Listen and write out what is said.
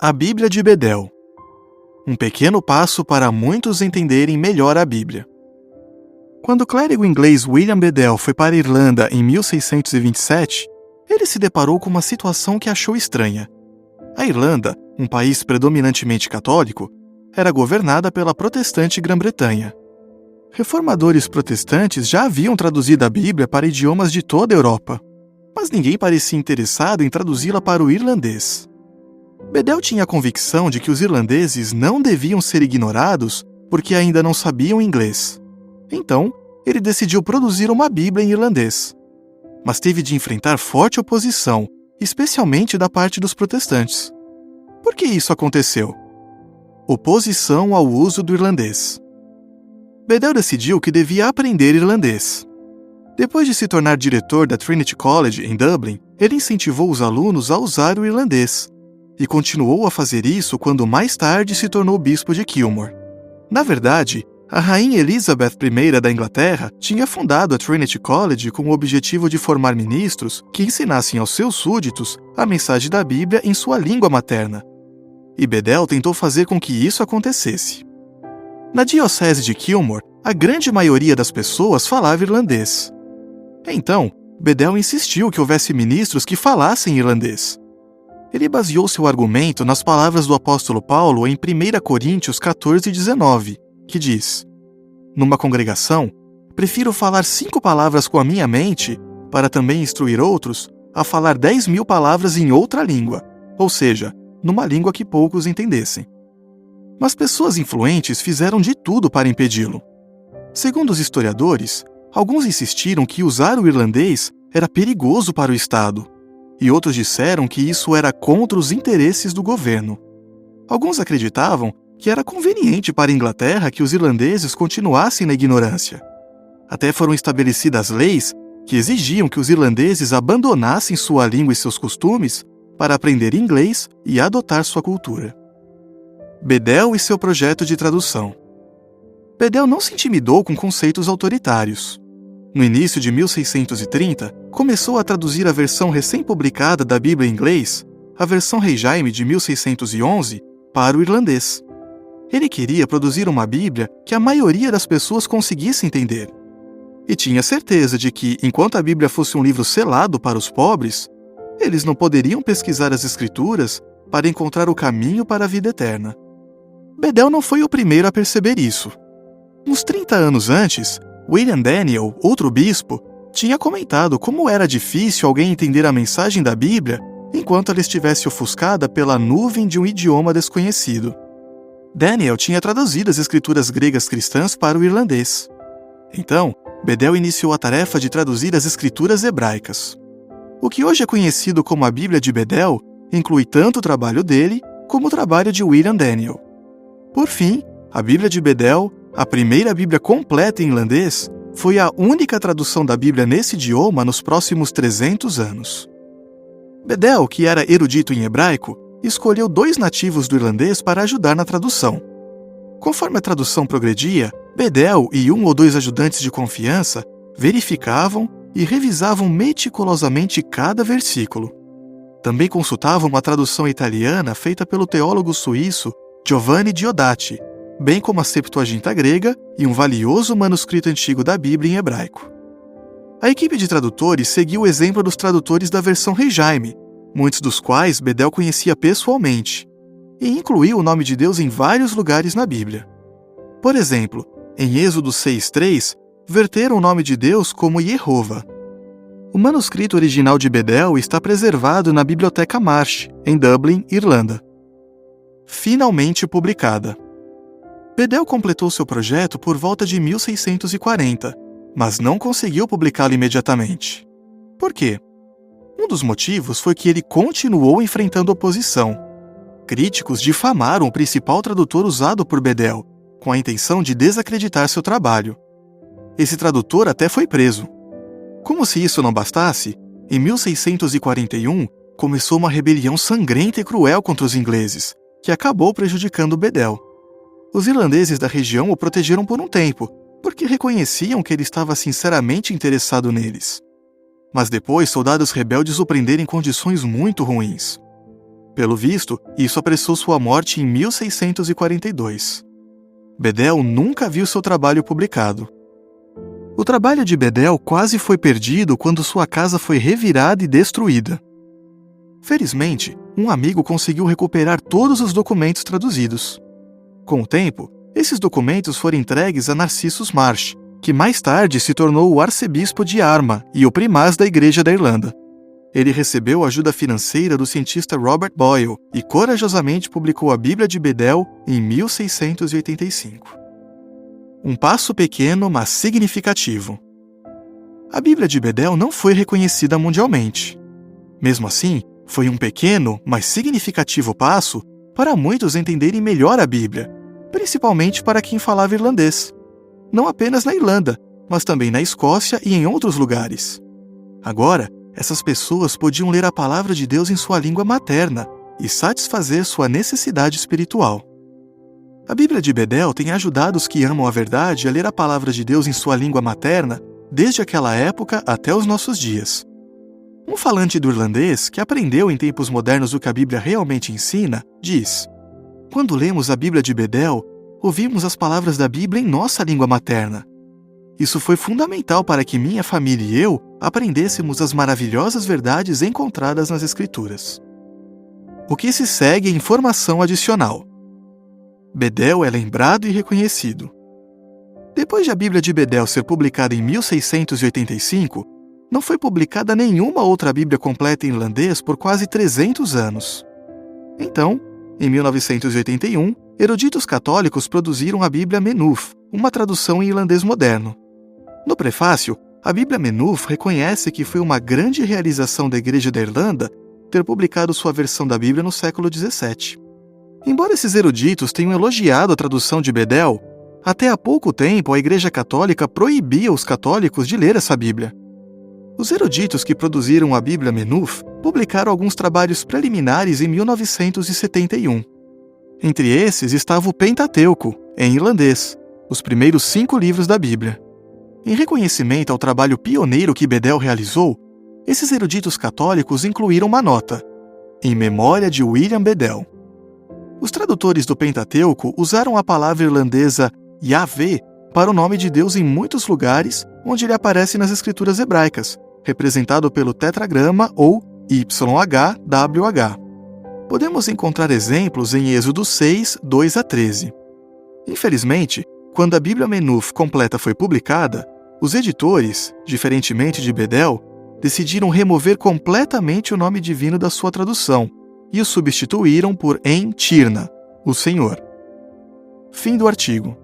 A Bíblia de Bedel. Um pequeno passo para muitos entenderem melhor a Bíblia. Quando o clérigo inglês William Bedel foi para a Irlanda em 1627, ele se deparou com uma situação que achou estranha. A Irlanda, um país predominantemente católico, era governada pela protestante Grã-Bretanha. Reformadores protestantes já haviam traduzido a Bíblia para idiomas de toda a Europa, mas ninguém parecia interessado em traduzi-la para o irlandês. Bedel tinha a convicção de que os irlandeses não deviam ser ignorados porque ainda não sabiam inglês. Então, ele decidiu produzir uma Bíblia em irlandês. Mas teve de enfrentar forte oposição, especialmente da parte dos protestantes. Por que isso aconteceu? Oposição ao uso do irlandês. Bedel decidiu que devia aprender irlandês. Depois de se tornar diretor da Trinity College, em Dublin, ele incentivou os alunos a usar o irlandês, e continuou a fazer isso quando mais tarde se tornou bispo de Kilmore. Na verdade, a rainha Elizabeth I da Inglaterra tinha fundado a Trinity College com o objetivo de formar ministros que ensinassem aos seus súditos a mensagem da Bíblia em sua língua materna. E Bedel tentou fazer com que isso acontecesse. Na diocese de Kilmore, a grande maioria das pessoas falava irlandês. Então, Bedel insistiu que houvesse ministros que falassem irlandês. Ele baseou seu argumento nas palavras do apóstolo Paulo em 1 Coríntios 14:19, que diz: "Numa congregação, prefiro falar 5 palavras com a minha mente, para também instruir outros, a falar 10.000 palavras em outra língua, ou seja, numa língua que poucos entendessem." Mas pessoas influentes fizeram de tudo para impedi-lo. Segundo os historiadores, alguns insistiram que usar o irlandês era perigoso para o Estado, e outros disseram que isso era contra os interesses do governo. Alguns acreditavam que era conveniente para a Inglaterra que os irlandeses continuassem na ignorância. Até foram estabelecidas leis que exigiam que os irlandeses abandonassem sua língua e seus costumes para aprender inglês e adotar sua cultura. Bedel e seu projeto de tradução. Bedel não se intimidou com conceitos autoritários. No início de 1630, começou a traduzir a versão recém-publicada da Bíblia em inglês, a versão Rei Jaime de 1611, para o irlandês. Ele queria produzir uma Bíblia que a maioria das pessoas conseguisse entender. E tinha certeza de que, enquanto a Bíblia fosse um livro selado para os pobres, eles não poderiam pesquisar as Escrituras para encontrar o caminho para a vida eterna. Bedel não foi o primeiro a perceber isso. Uns 30 anos antes, William Daniel, outro bispo, tinha comentado como era difícil alguém entender a mensagem da Bíblia enquanto ela estivesse ofuscada pela nuvem de um idioma desconhecido. Daniel tinha traduzido as escrituras gregas cristãs para o irlandês. Então, Bedel iniciou a tarefa de traduzir as escrituras hebraicas. O que hoje é conhecido como a Bíblia de Bedel inclui tanto o trabalho dele como o trabalho de William Daniel. Por fim, a Bíblia de Bedel, a primeira Bíblia completa em irlandês, foi a única tradução da Bíblia nesse idioma nos próximos 300 anos. Bedel, que era erudito em hebraico, escolheu 2 nativos do irlandês para ajudar na tradução. Conforme a tradução progredia, Bedel e 1 ou 2 ajudantes de confiança verificavam e revisavam meticulosamente cada versículo. Também consultavam uma tradução italiana feita pelo teólogo suíço Giovanni Diodati, bem como a Septuaginta grega e um valioso manuscrito antigo da Bíblia em hebraico. A equipe de tradutores seguiu o exemplo dos tradutores da versão Rei Jaime, muitos dos quais Bedel conhecia pessoalmente, e incluiu o nome de Deus em vários lugares na Bíblia. Por exemplo, em Êxodo 6:3, verteram o nome de Deus como Jeová. O manuscrito original de Bedel está preservado na Biblioteca Marsh, em Dublin, Irlanda. Finalmente publicada. Bedel completou seu projeto por volta de 1640, mas não conseguiu publicá-lo imediatamente. Por quê? Um dos motivos foi que ele continuou enfrentando oposição. Críticos difamaram o principal tradutor usado por Bedel, com a intenção de desacreditar seu trabalho. Esse tradutor até foi preso. Como se isso não bastasse, em 1641 começou uma rebelião sangrenta e cruel contra os ingleses, que acabou prejudicando Bedel. Os irlandeses da região o protegeram por um tempo, porque reconheciam que ele estava sinceramente interessado neles. Mas depois soldados rebeldes o prenderam em condições muito ruins. Pelo visto, isso apressou sua morte em 1642. Bedell nunca viu seu trabalho publicado. O trabalho de Bedell quase foi perdido quando sua casa foi revirada e destruída. Felizmente, um amigo conseguiu recuperar todos os documentos traduzidos. Com o tempo, esses documentos foram entregues a Narcissus Marsh, que mais tarde se tornou o arcebispo de Armagh e o primaz da Igreja da Irlanda. Ele recebeu ajuda financeira do cientista Robert Boyle e corajosamente publicou a Bíblia de Bedell em 1685. Um passo pequeno, mas significativo. A Bíblia de Bedell não foi reconhecida mundialmente. Mesmo assim, foi um pequeno, mas significativo passo para muitos entenderem melhor a Bíblia, principalmente para quem falava irlandês. Não apenas na Irlanda, mas também na Escócia e em outros lugares. Agora, essas pessoas podiam ler a palavra de Deus em sua língua materna e satisfazer sua necessidade espiritual. A Bíblia de Bedell tem ajudado os que amam a verdade a ler a palavra de Deus em sua língua materna desde aquela época até os nossos dias. Um falante do irlandês, que aprendeu em tempos modernos o que a Bíblia realmente ensina, diz: "Quando lemos a Bíblia de Bedell, ouvimos as palavras da Bíblia em nossa língua materna. Isso foi fundamental para que minha família e eu aprendêssemos as maravilhosas verdades encontradas nas Escrituras." O que se segue é informação adicional. Bedell é lembrado e reconhecido. Depois de a Bíblia de Bedell ser publicada em 1685, não foi publicada nenhuma outra Bíblia completa em irlandês por quase 300 anos. Então, em 1981, eruditos católicos produziram a Bíblia Menuf, uma tradução em irlandês moderno. No prefácio, a Bíblia Menuf reconhece que foi uma grande realização da Igreja da Irlanda ter publicado sua versão da Bíblia no século XVII. Embora esses eruditos tenham elogiado a tradução de Bedell, até há pouco tempo a Igreja Católica proibia os católicos de ler essa Bíblia. Os eruditos que produziram a Bíblia Menuf publicaram alguns trabalhos preliminares em 1971. Entre esses estava o Pentateuco, em irlandês, os primeiros 5 livros da Bíblia. Em reconhecimento ao trabalho pioneiro que Bedell realizou, esses eruditos católicos incluíram uma nota, em memória de William Bedell. Os tradutores do Pentateuco usaram a palavra irlandesa Yahvé para o nome de Deus em muitos lugares onde ele aparece nas escrituras hebraicas, representado pelo tetragrama ou YHWH. Podemos encontrar exemplos em Êxodo 6, 2 a 13. Infelizmente, quando a Bíblia Menuf completa foi publicada, os editores, diferentemente de Bedell, decidiram remover completamente o nome divino da sua tradução e o substituíram por En Tirna, o Senhor. Fim do artigo.